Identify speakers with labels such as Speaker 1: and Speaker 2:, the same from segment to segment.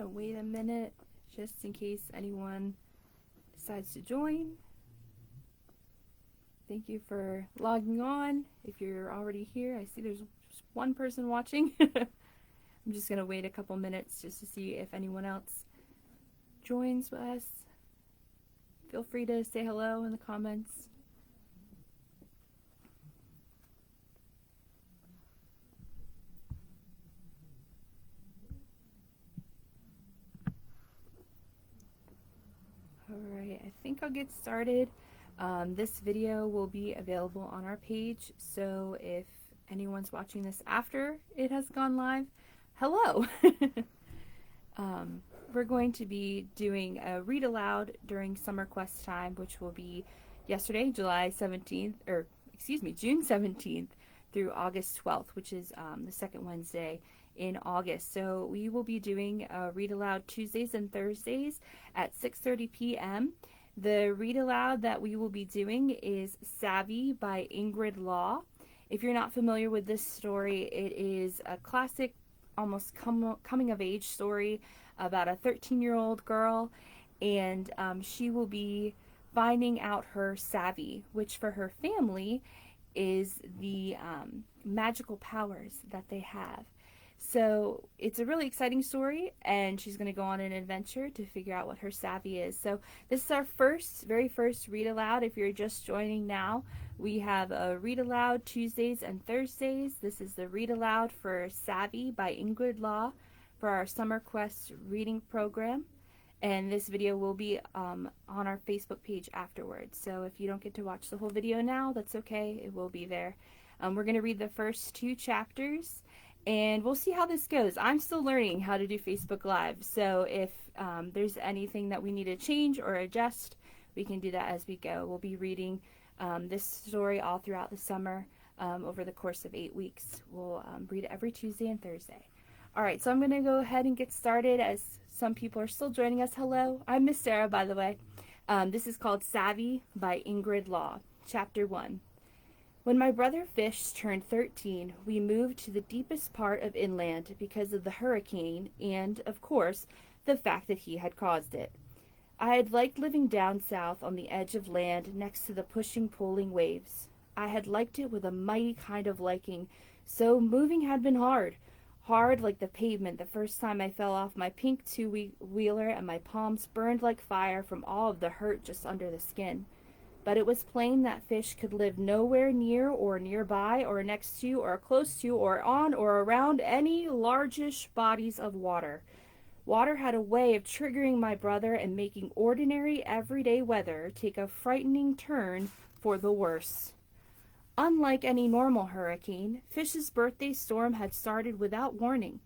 Speaker 1: gonna wait a minute just in case anyone decides to join. Thank you for logging on. If you're already here, I see there's just one person watching. I'm just gonna wait a couple minutes just to see if anyone else joins us. Feel free to say hello in the comments. Alright, I think I'll get started. This video will be available on our page, so if anyone's watching this after it has gone live, hello! We're going to be doing a read aloud during summer quest time, which will be yesterday, June 17th through August 12th, which is the second Wednesday in August. So we will be doing read aloud Tuesdays and Thursdays at 6:30 p.m. The read aloud that we will be doing is Savvy by Ingrid Law. If you're not familiar with this story, it is a classic, almost coming of age story about a 13-year-old girl, and she will be finding out her savvy, which for her family is the magical powers that they have. So it's a really exciting story, and she's going to go on an adventure to figure out what her savvy is. So this is our very first read aloud. If you're just joining now, we have a read aloud Tuesdays and Thursdays. This is the read aloud for Savvy by Ingrid Law for our Summer Quest reading program. And this video will be on our Facebook page afterwards. So if you don't get to watch the whole video now, that's okay. It will be there. We're going to read the first 2 chapters, and we'll see how this goes. I'm still learning how to do Facebook Live, so if there's anything that we need to change or adjust, we can do that as we go. We'll be reading this story all throughout the summer over the course of 8 weeks. We'll read it every Tuesday and Thursday. Alright, so I'm going to go ahead and get started as some people are still joining us. Hello, I'm Miss Sarah, by the way. This is called Savvy by Ingrid Law, Chapter 1. When my brother Fish turned 13, we moved to the deepest part of inland because of the hurricane and, of course, the fact that he had caused it. I had liked living down south on the edge of land next to the pushing, pulling waves. I had liked it with a mighty kind of liking, so moving had been hard. Hard like the pavement the first time I fell off my pink two-wheeler and my palms burned like fire from all of the hurt just under the skin. But it was plain that Fish could live nowhere near or nearby or next to or close to or on or around any largish bodies of water. Water had a way of triggering my brother and making ordinary everyday weather take a frightening turn for the worse. Unlike any normal hurricane, Fish's birthday storm had started without warning.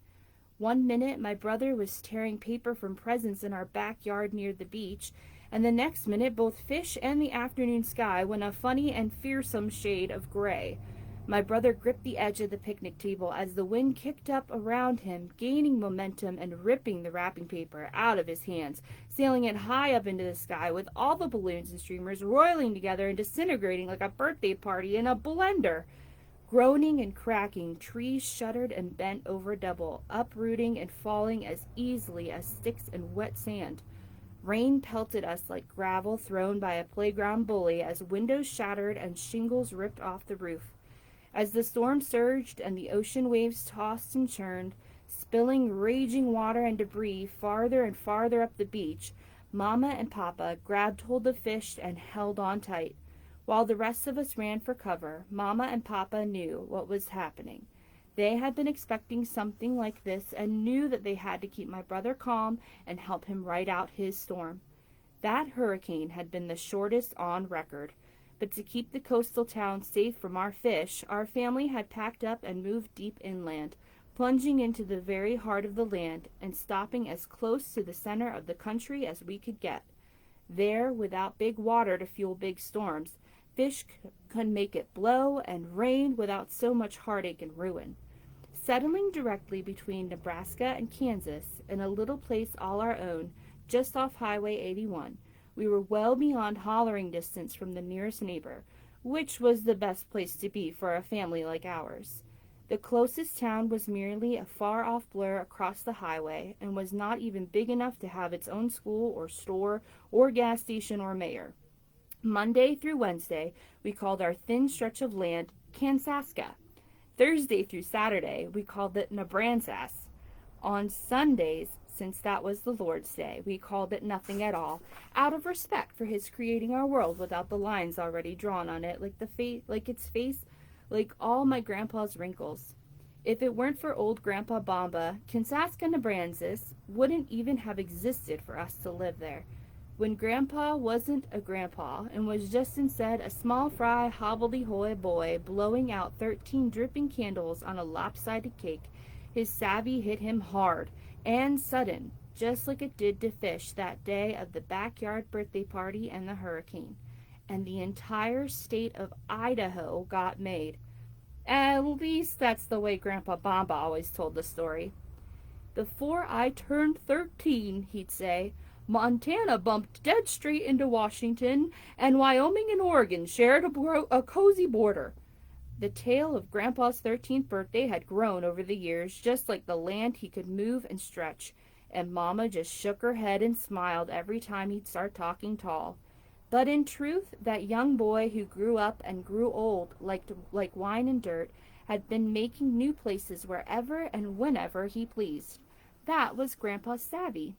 Speaker 1: One minute my brother was tearing paper from presents in our backyard near the beach, and the next minute both Fish and the afternoon sky went a funny and fearsome shade of gray. My brother gripped the edge of the picnic table as the wind kicked up around him, gaining momentum and ripping the wrapping paper out of his hands, sailing it high up into the sky with all the balloons and streamers roiling together and disintegrating like a birthday party in a blender. Groaning and cracking, trees shuddered and bent over double, uprooting and falling as easily as sticks in wet sand. Rain pelted us like gravel thrown by a playground bully as windows shattered and shingles ripped off the roof. As the storm surged and the ocean waves tossed and churned, spilling raging water and debris farther and farther up the beach, Mama and Papa grabbed hold of Fish and held on tight. While the rest of us ran for cover, Mama and Papa knew what was happening. They had been expecting something like this and knew that they had to keep my brother calm and help him ride out his storm. That hurricane had been the shortest on record. But to keep the coastal town safe from our Fish, our family had packed up and moved deep inland, plunging into the very heart of the land and stopping as close to the center of the country as we could get. There, without big water to fuel big storms, Fish could make it blow and rain without so much heartache and ruin. Settling directly between Nebraska and Kansas, in a little place all our own, just off Highway 81, we were well beyond hollering distance from the nearest neighbor, which was the best place to be for a family like ours. The closest town was merely a far-off blur across the highway and was not even big enough to have its own school or store or gas station or mayor. Monday through Wednesday, we called our thin stretch of land Kansaska. Thursday through Saturday, we called it Nebransas. On Sundays, since that was the Lord's Day, we called it nothing at all, out of respect for his creating our world without the lines already drawn on it, like its face, like all my grandpa's wrinkles. If it weren't for old Grandpa Bamba, Kansaska, Nebraska wouldn't even have existed for us to live there. When Grandpa wasn't a grandpa and was just instead a small fry hobbledehoy boy blowing out 13 dripping candles on a lopsided cake, his savvy hit him hard and sudden, just like it did to Fish that day of the backyard birthday party and the hurricane. And the entire state of Idaho got made. At least that's the way Grandpa Bamba always told the story. Before I turned 13, he'd say, Montana bumped dead straight into Washington, and Wyoming and Oregon shared a cozy border. The tale of Grandpa's 13th birthday had grown over the years, just like the land he could move and stretch, and Mama just shook her head and smiled every time he'd start talking tall. But in truth, that young boy who grew up and grew old, like wine and dirt, had been making new places wherever and whenever he pleased. That was Grandpa's savvy.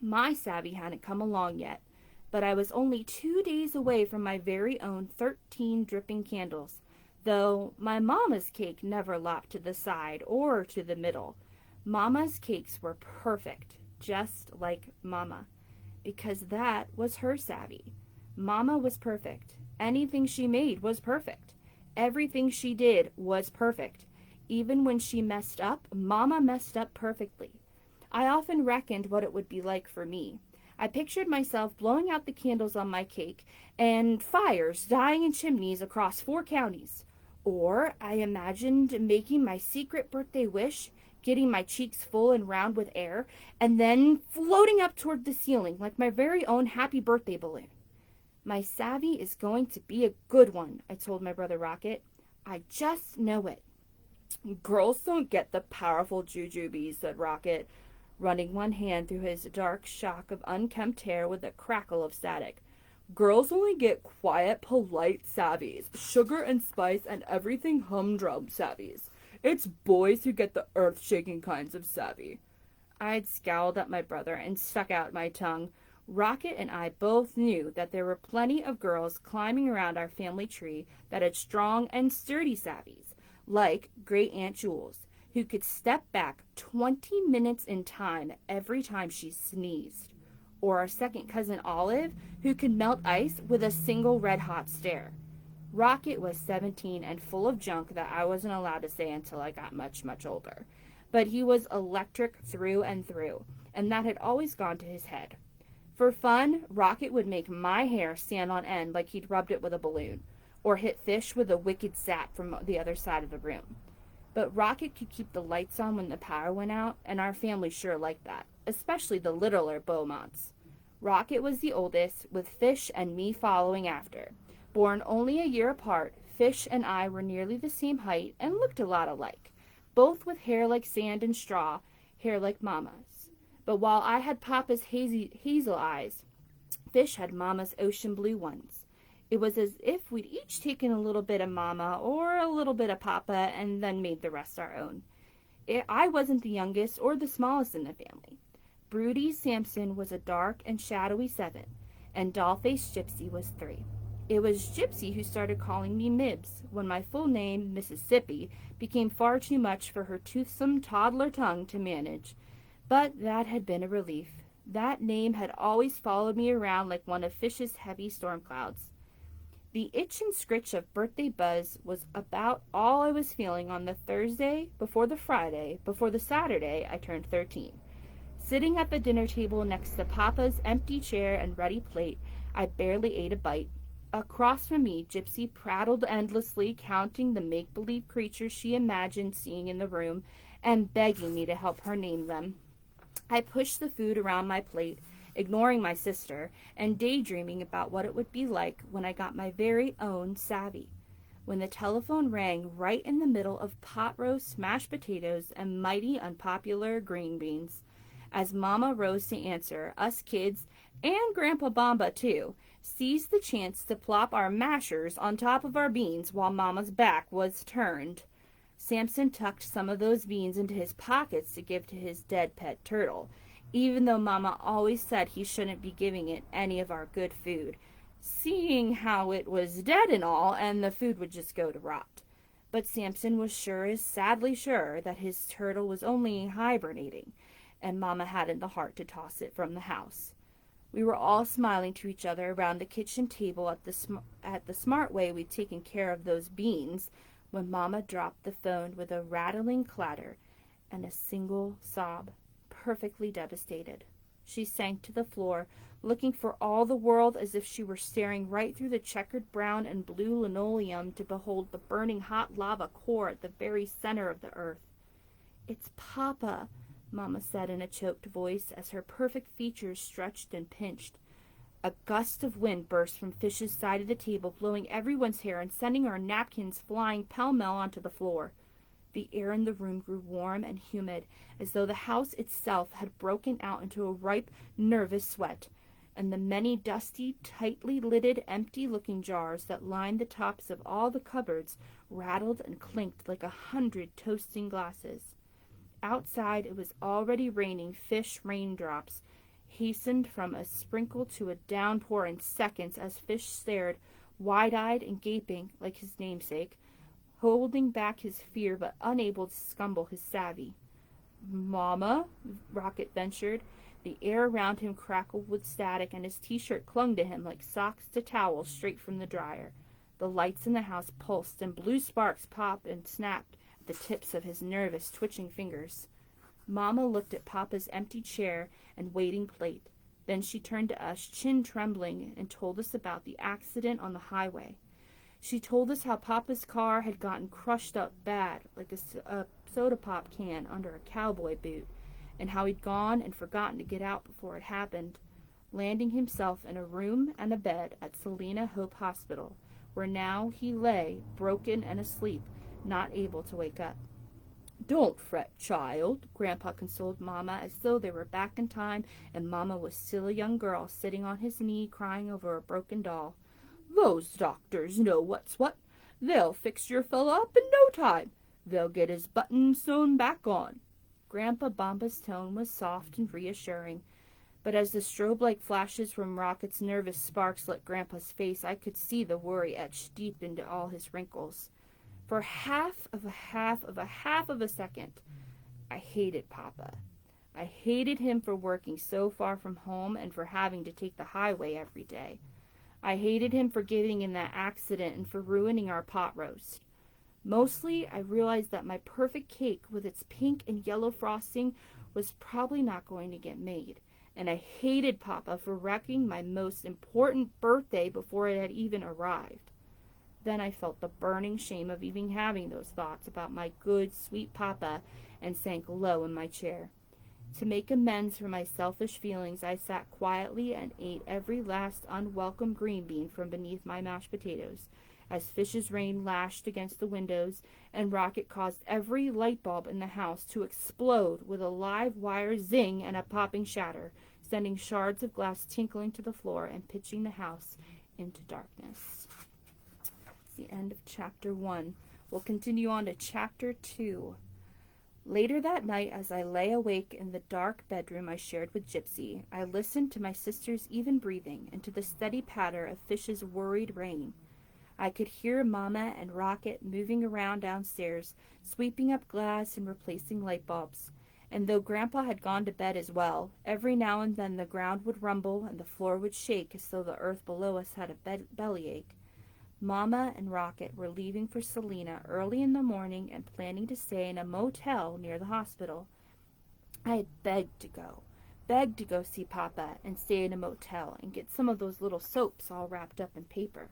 Speaker 1: My savvy hadn't come along yet, but I was only 2 days away from my very own 13 dripping candles, though my Mama's cake never lopped to the side or to the middle. Mama's cakes were perfect, just like Mama, because that was her savvy. Mama was perfect. Anything she made was perfect. Everything she did was perfect. Even when she messed up, Mama messed up perfectly. I often reckoned what it would be like for me. I pictured myself blowing out the candles on my cake and fires dying in chimneys across 4 counties. Or I imagined making my secret birthday wish, getting my cheeks full and round with air, and then floating up toward the ceiling like my very own happy birthday balloon. My savvy is going to be a good one, I told my brother Rocket. I just know it. Girls don't get the powerful jujubes, said Rocket, running one hand through his dark shock of unkempt hair with a crackle of static. Girls only get quiet, polite savvies, sugar and spice and everything humdrum savvies. It's boys who get the earth-shaking kinds of savvy. I'd scowled at my brother and stuck out my tongue. Rocket and I both knew that there were plenty of girls climbing around our family tree that had strong and sturdy savvies, like Great Aunt Jules, who could step back 20 minutes in time every time she sneezed, or our second cousin Olive, who could melt ice with a single red-hot stare. Rocket was 17 and full of junk that I wasn't allowed to say until I got much, much older. But he was electric through and through, and that had always gone to his head. For fun, Rocket would make my hair stand on end like he'd rubbed it with a balloon, or hit Fish with a wicked zap from the other side of the room. But Rocket could keep the lights on when the power went out, and our family sure liked that, especially the littler Beaumonts. Rocket was the oldest, with Fish and me following after. Born only a year apart, Fish and I were nearly the same height and looked a lot alike, both with hair like sand and straw, hair like Mama's. But while I had Papa's hazel eyes, Fish had Mama's ocean blue ones. It was as if we'd each taken a little bit of Mama or a little bit of Papa and then made the rest our own. I wasn't the youngest or the smallest in the family. Broody Sampson was a dark and shadowy 7, and doll-faced Gypsy was 3. It was Gypsy who started calling me Mibs when my full name, Mississippi, became far too much for her toothsome toddler tongue to manage. But that had been a relief. That name had always followed me around like one of Fish's heavy storm clouds. The itch and scritch of birthday buzz was about all I was feeling on the Thursday, before the Friday, before the Saturday I turned 13. Sitting at the dinner table next to Papa's empty chair and ready plate, I barely ate a bite. Across from me, Gypsy prattled endlessly, counting the make-believe creatures she imagined seeing in the room and begging me to help her name them. I pushed the food around my plate, ignoring my sister, and daydreaming about what it would be like when I got my very own savvy. when the telephone rang right in the middle of pot roast, mashed potatoes, and mighty unpopular green beans. As Mama rose to answer, us kids, and Grandpa Bomba too, seized the chance to plop our mashers on top of our beans while Mama's back was turned. Samson tucked some of those beans into his pockets to give to his dead pet turtle, even though Mama always said he shouldn't be giving it any of our good food, seeing how it was dead and all, and the food would just go to rot. But Samson was sadly sure, that his turtle was only hibernating, and Mama hadn't the heart to toss it from the house. We were all smiling to each other around the kitchen table at the smart way we'd taken care of those beans, when Mama dropped the phone with a rattling clatter and a single sob, perfectly devastated. She sank to the floor, looking for all the world as if she were staring right through the checkered brown and blue linoleum to behold the burning hot lava core at the very center of the earth. "It's Papa," Mama said in a choked voice as her perfect features stretched and pinched. A gust of wind burst from Fish's side of the table, blowing everyone's hair and sending our napkins flying pell-mell onto the floor. The air in the room grew warm and humid, as though the house itself had broken out into a ripe, nervous sweat, and the many dusty, tightly lidded, empty-looking jars that lined the tops of all the cupboards rattled and clinked like 100 toasting glasses. Outside it was already raining fish raindrops, hastened from a sprinkle to a downpour in seconds as Fish stared, wide-eyed and gaping like his namesake, holding back his fear but unable to scumble his savvy. "Mama," Rocket ventured. The air around him crackled with static, and his t-shirt clung to him like socks to towels straight from the dryer. The lights in the house pulsed, and blue sparks popped and snapped at the tips of his nervous, twitching fingers. Mama looked at Papa's empty chair and waiting plate. Then she turned to us, chin trembling, and told us about the accident on the highway. She told us how Papa's car had gotten crushed up bad, like a soda pop can under a cowboy boot, and how he'd gone and forgotten to get out before it happened, landing himself in a room and a bed at Selina Hope Hospital, where now he lay, broken and asleep, not able to wake up. "Don't fret, child," Grandpa consoled Mama as though they were back in time and Mama was still a young girl sitting on his knee crying over a broken doll. "Those doctors know what's what. They'll fix your fella up in no time. They'll get his buttons sewn back on." Grandpa Bomba's tone was soft and reassuring, but as the strobe-like flashes from Rocket's nervous sparks lit Grandpa's face, I could see the worry etched deep into all his wrinkles. For half of a second, I hated Papa. I hated him for working so far from home and for having to take the highway every day. I hated him for getting in that accident and for ruining our pot roast. Mostly, I realized that my perfect cake with its pink and yellow frosting was probably not going to get made, and I hated Papa for wrecking my most important birthday before it had even arrived. Then I felt the burning shame of even having those thoughts about my good, sweet Papa and sank low in my chair. To make amends for my selfish feelings, I sat quietly and ate every last unwelcome green bean from beneath my mashed potatoes, as Fish's rain lashed against the windows and Rocket caused every light bulb in the house to explode with a live wire zing and a popping shatter, sending shards of glass tinkling to the floor and pitching the house into darkness. The end of chapter 1. We'll continue on to chapter 2. Later that night, as I lay awake in the dark bedroom I shared with Gypsy, I listened to my sister's even breathing and to the steady patter of Fish's worried rain. I could hear Mama and Rocket moving around downstairs, sweeping up glass and replacing light bulbs. And though Grandpa had gone to bed as well, every now and then the ground would rumble and the floor would shake as though the earth below us had a bellyache. Mama and Rocket were leaving for Selina early in the morning and planning to stay in a motel near the hospital. I had begged to go see Papa and stay in a motel and get some of those little soaps all wrapped up in paper.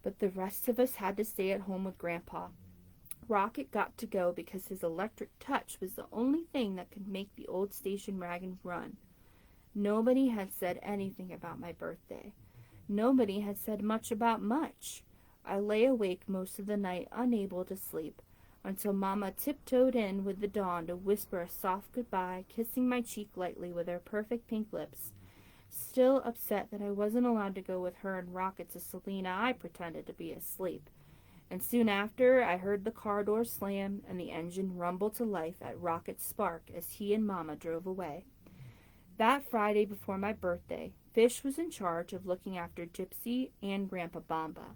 Speaker 1: But the rest of us had to stay at home with Grandpa. Rocket got to go because his electric touch was the only thing that could make the old station wagon run. Nobody had said anything about my birthday. Nobody had said much about much. I lay awake most of the night, unable to sleep, until Mama tiptoed in with the dawn to whisper a soft goodbye, kissing my cheek lightly with her perfect pink lips. Still upset that I wasn't allowed to go with her and Rocket to Selena, I pretended to be asleep. And soon after, I heard the car door slam and the engine rumble to life at Rocket's spark as he and Mama drove away. That Friday before my birthday, Fish was in charge of looking after Gypsy and Grandpa Bamba.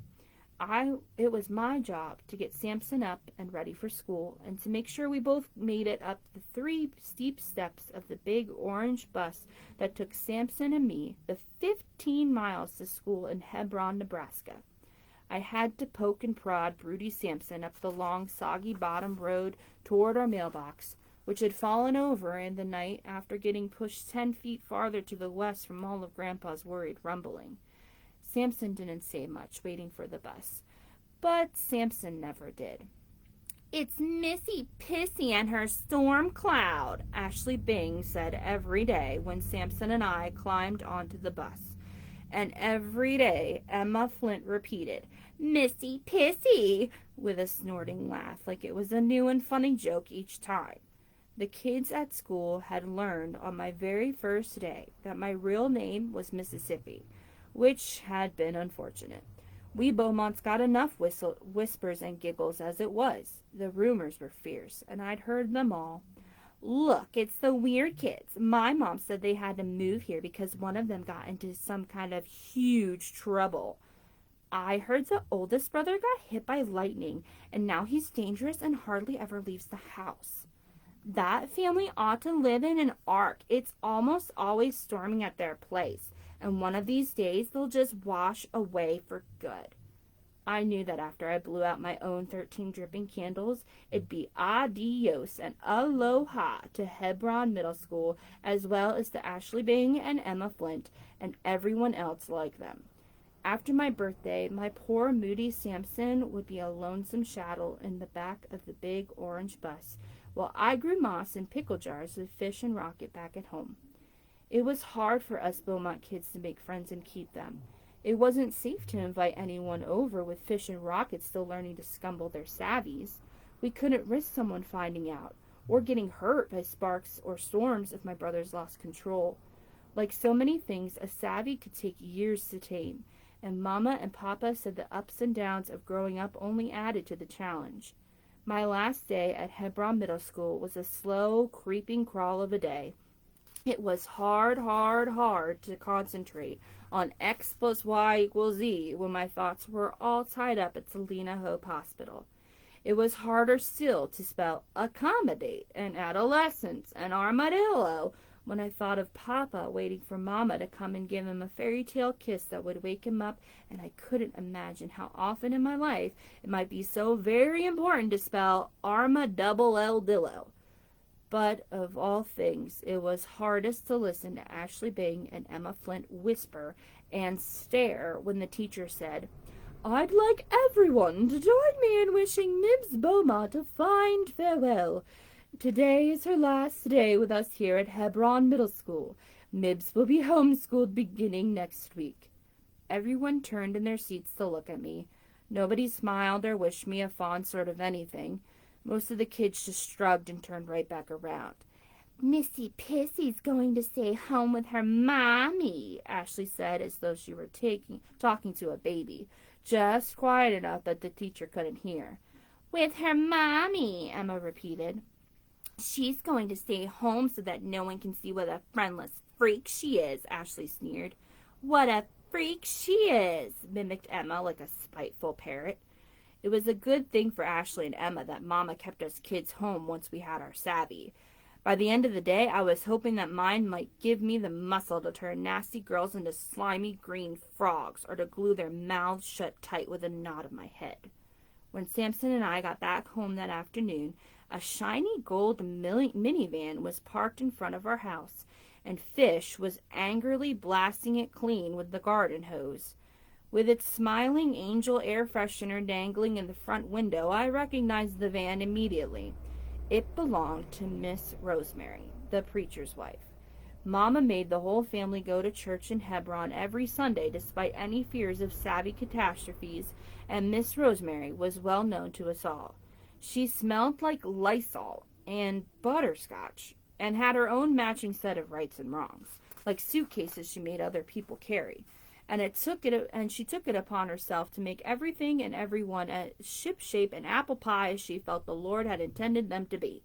Speaker 1: It was my job to get Samson up and ready for school and to make sure we both made it up the 3 steep steps of the big orange bus that took Samson and me the 15 miles to school in Hebron, Nebraska. I had to poke and prod Broody Samson up the long, soggy bottom road toward our mailbox, which had fallen over in the night after getting pushed 10 feet farther to the west from all of Grandpa's worried rumbling. Samson didn't say much, waiting for the bus. But Samson never did. "It's Missy Pissy and her storm cloud," Ashley Bing said every day when Samson and I climbed onto the bus. And every day Emma Flint repeated, "Missy Pissy," with a snorting laugh, like it was a new and funny joke each time. The kids at school had learned on my very first day that my real name was Mississippi, which had been unfortunate. We Beaumonts got enough whispers and giggles as it was. The rumors were fierce, and I'd heard them all. "Look, it's the weird kids. My mom said they had to move here because one of them got into some kind of huge trouble. I heard the oldest brother got hit by lightning, and now he's dangerous and hardly ever leaves the house. That family ought to live in an ark. It's almost always storming at their place, and one of these days they'll just wash away for good." I knew that after I blew out my own 13 dripping candles, it'd be adios and aloha to Hebron Middle School, as well as to Ashley Bing and Emma Flint, and everyone else like them. After my birthday, my poor moody Samson would be a lonesome shadow in the back of the big orange bus, while I grew moss in pickle jars with Fish and Rocket back at home. It was hard for us Beaumont kids to make friends and keep them. It wasn't safe to invite anyone over with Fish and Rocket still learning to scumble their savvies. We couldn't risk someone finding out, or getting hurt by sparks or storms if my brothers lost control. Like so many things, a savvy could take years to tame, and Mama and Papa said the ups and downs of growing up only added to the challenge. My last day at Hebron Middle School was a slow, creeping crawl of a day. It was hard to concentrate on X plus Y equals Z when my thoughts were all tied up at Selena Hope Hospital. It was harder still to spell accommodate and adolescence and armadillo when I thought of Papa waiting for Mama to come and give him a fairy tale kiss that would wake him up, and I couldn't imagine how often in my life it might be so very important to spell armadillo. But of all things, it was hardest to listen to Ashley Bing and Emma Flint whisper and stare when the teacher said, "I'd like everyone to join me in wishing Miss Beaumont a fine farewell. Today is her last day with us here at Hebron Middle School. Mibs will be homeschooled beginning next week." Everyone turned in their seats to look at me. Nobody smiled or wished me a fond sort of anything. Most of the kids just shrugged and turned right back around. "Missy Pissy's going to stay home with her mommy," Ashley said as though she were talking to a baby, just quiet enough that the teacher couldn't hear. "With her mommy," Emma repeated. "She's going to stay home so that no one can see what a friendless freak she is," Ashley sneered. "What a freak she is," mimicked Emma like a spiteful parrot. It was a good thing for Ashley and Emma that Mama kept us kids home once we had our savvy. By the end of the day, I was hoping that mine might give me the muscle to turn nasty girls into slimy green frogs, or to glue their mouths shut tight with a nod of my head. When Samson and I got back home that afternoon, a shiny gold minivan was parked in front of our house, and Fish was angrily blasting it clean with the garden hose. With its smiling angel air freshener dangling in the front window, I recognized the van immediately. It belonged to Miss Rosemary, the preacher's wife. Mama made the whole family go to church in Hebron every Sunday despite any fears of savvy catastrophes, and Miss Rosemary was well known to us all. She smelled like Lysol and butterscotch and had her own matching set of rights and wrongs, like suitcases she made other people carry. And she took it upon herself to make everything and everyone as shipshape and apple pie as she felt the Lord had intended them to be.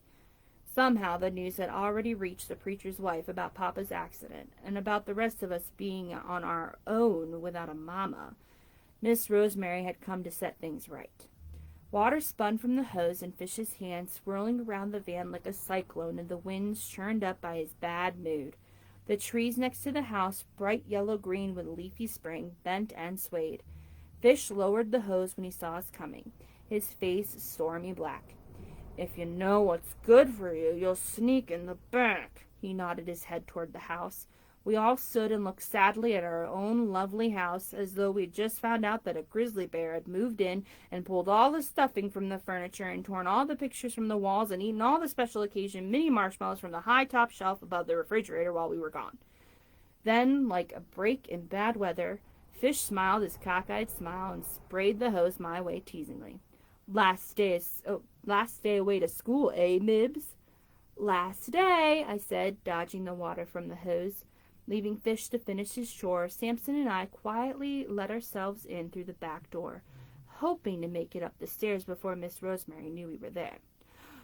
Speaker 1: Somehow the news had already reached the preacher's wife about Papa's accident, and about the rest of us being on our own without a mama. Miss Rosemary had come to set things right. Water spun from the hose in Fish's hand, swirling around the van like a cyclone, and the winds churned up by his bad mood. The trees next to the house, bright yellow-green with leafy spring, bent and swayed. Fish lowered the hose when he saw us coming, his face stormy black. "If you know what's good for you, you'll sneak in the back." He nodded his head toward the house. We all stood and looked sadly at our own lovely house, as though we'd just found out that a grizzly bear had moved in and pulled all the stuffing from the furniture and torn all the pictures from the walls and eaten all the special occasion mini marshmallows from the high top shelf above the refrigerator while we were gone. Then, like a break in bad weather, Fish smiled his cockeyed smile and sprayed the hose my way teasingly. Last day away to school, eh, Mibs?" "Last day," I said, dodging the water from the hose. Leaving Fish to finish his chore, Samson and I quietly let ourselves in through the back door, hoping to make it up the stairs before Miss Rosemary knew we were there.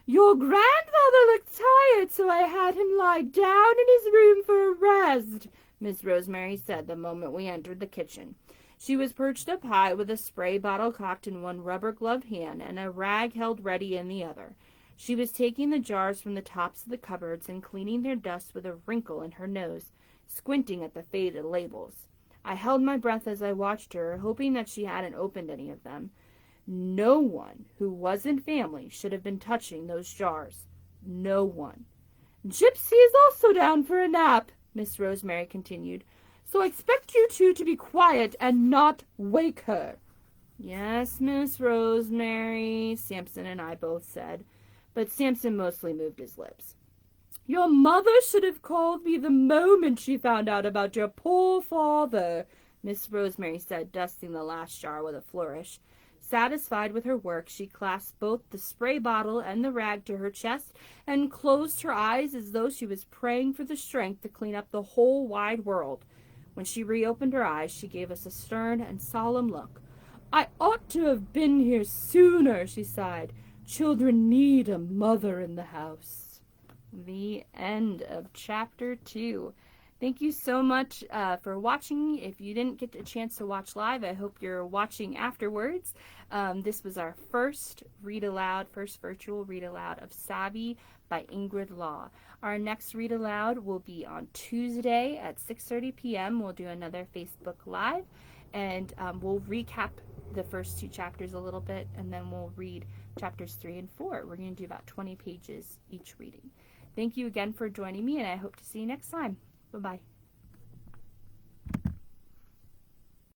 Speaker 1: "Your grandfather looked tired, so I had him lie down in his room for a rest," Miss Rosemary said the moment we entered the kitchen. She was perched up high with a spray bottle cocked in one rubber-gloved hand and a rag held ready in the other. She was taking the jars from the tops of the cupboards and cleaning their dust with a wrinkle in her nose, squinting at the faded labels. I held my breath as I watched her, hoping that she hadn't opened any of them. No one who wasn't family should have been touching those jars. No one. "Gypsy is also down for a nap," Miss Rosemary continued. "So I expect you two to be quiet and not wake her." "Yes, Miss Rosemary," Samson and I both said, but Samson mostly moved his lips. "Your mother should have called me the moment she found out about your poor father," Miss Rosemary said, dusting the last jar with a flourish. Satisfied with her work, she clasped both the spray bottle and the rag to her chest and closed her eyes as though she was praying for the strength to clean up the whole wide world. When she reopened her eyes, she gave us a stern and solemn look. "I ought to have been here sooner," she sighed. "Children need a mother in the house." The end of Chapter 2. Thank you so much for watching. If you didn't get a chance to watch live, I hope you're watching afterwards. This was our first virtual read aloud of Savvy by Ingrid Law. Our next read aloud will be on Tuesday at 6:30 p.m. We'll do another Facebook Live, and we'll recap the first two chapters a little bit, and then we'll read chapters 3 and 4. We're going to do about 20 pages each reading. Thank you again for joining me, and I hope to see you next time. Bye-bye.